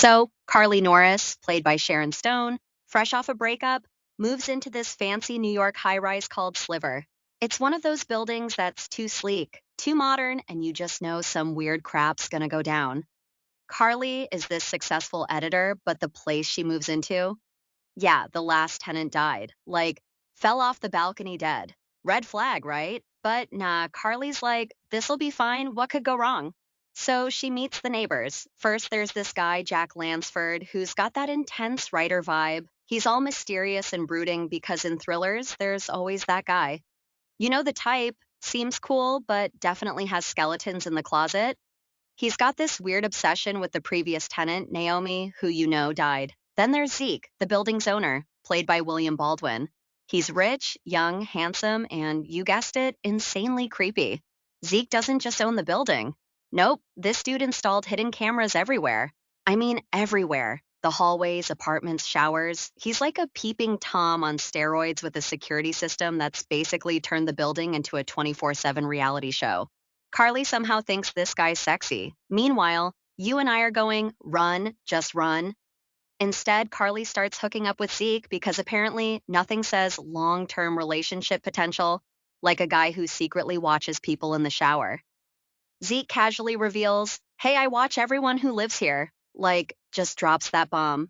So, Carly Norris, played by Sharon Stone, fresh off a breakup, moves into this fancy New York high rise called Sliver. It's one of those buildings that's too sleek, too modern, and you just know some weird crap's gonna go down. Carly is this successful editor, but the place she moves into, yeah, the last tenant died. Like, fell off the balcony dead. Red flag, right? But nah, Carly's like, this'll be fine. What could go wrong? So she meets the neighbors. First, there's this guy, Jack Lansford, who's got that intense writer vibe. He's all mysterious and brooding because in thrillers, there's always that guy. You know the type, seems cool, but definitely has skeletons in the closet. He's got this weird obsession with the previous tenant, Naomi, who you know died. Then there's Zeke, the building's owner, played by William Baldwin. He's rich, young, handsome, and you guessed it, insanely creepy. Zeke doesn't just own the building. Nope, this dude installed hidden cameras everywhere. I mean, everywhere. The hallways, apartments, showers. He's like a peeping Tom on steroids with a security system that's basically turned the building into a 24/7 reality show. Carly somehow thinks this guy's sexy. Meanwhile, you and I are going, run, just run. Instead, Carly starts hooking up with Zeke because apparently nothing says long term relationship potential like a guy who secretly watches people in the shower. Zeke casually reveals, hey, I watch everyone who lives here. Like, just drops that bomb.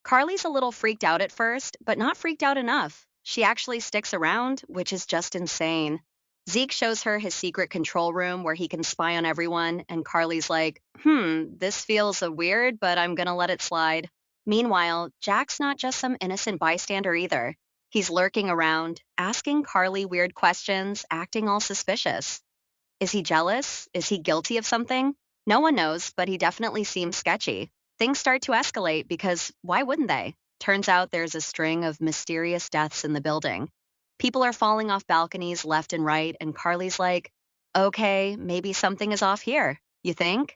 Carly's a little freaked out at first, but not freaked out enough. She actually sticks around, which is just insane. Zeke shows her his secret control room where he can spy on everyone, and Carly's like, this feels weird, but I'm gonna let it slide. Meanwhile, Jack's not just some innocent bystander either. He's lurking around, asking Carly weird questions, acting all suspicious. Is he jealous? Is he guilty of something? No one knows, but he definitely seems sketchy. Things start to escalate because why wouldn't they? Turns out there's a string of mysterious deaths in the building. People are falling off balconies left and right, and Carly's like, okay, maybe something is off here. You think?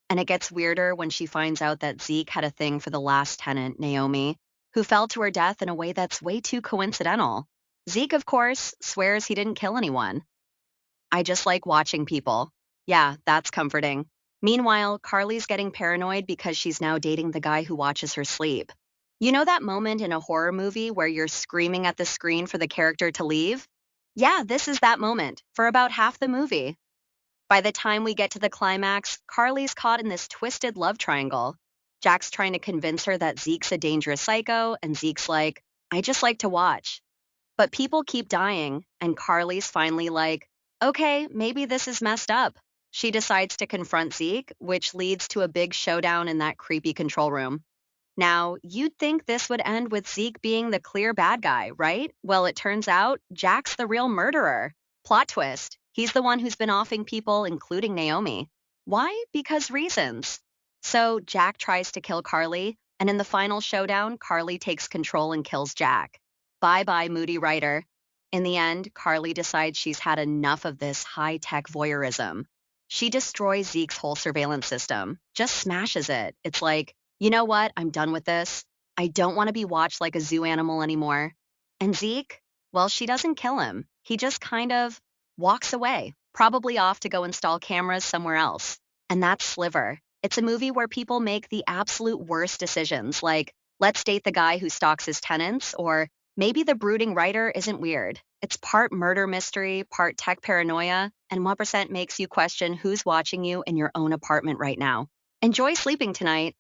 And it gets weirder when she finds out that Zeke had a thing for the last tenant, Naomi, who fell to her death in a way that's way too coincidental. Zeke, of course, swears he didn't kill anyone. I just like watching people. Yeah, that's comforting. Meanwhile, Carly's getting paranoid because she's now dating the guy who watches her sleep. You know that moment in a horror movie where you're screaming at the screen for the character to leave? Yeah, this is that moment for about half the movie. By the time we get to the climax, Carly's caught in this twisted love triangle. Jack's trying to convince her that Zeke's a dangerous psycho, and Zeke's like, I just like to watch. But people keep dying, and Carly's finally like, okay, maybe this is messed up. She decides to confront Zeke, which leads to a big showdown in that creepy control room. Now, you'd think this would end with Zeke being the clear bad guy, right? Well, it turns out Jack's the real murderer. Plot twist. He's the one who's been offing people, including Naomi. Why? Because reasons. So Jack tries to kill Carly, and in the final showdown, Carly takes control and kills Jack. Bye bye, moody writer. In the end, Carly decides she's had enough of this high tech voyeurism. She destroys Zeke's whole surveillance system, just smashes it. It's like, you know what? I'm done with this. I don't want to be watched like a zoo animal anymore. And Zeke, well, she doesn't kill him. He just kind of walks away, probably off to go install cameras somewhere else. And that's Sliver. It's a movie where people make the absolute worst decisions, like, let's date the guy who stalks his tenants, or maybe the brooding writer isn't weird. It's part murder mystery, part tech paranoia, and 1% makes you question who's watching you in your own apartment right now. Enjoy sleeping tonight.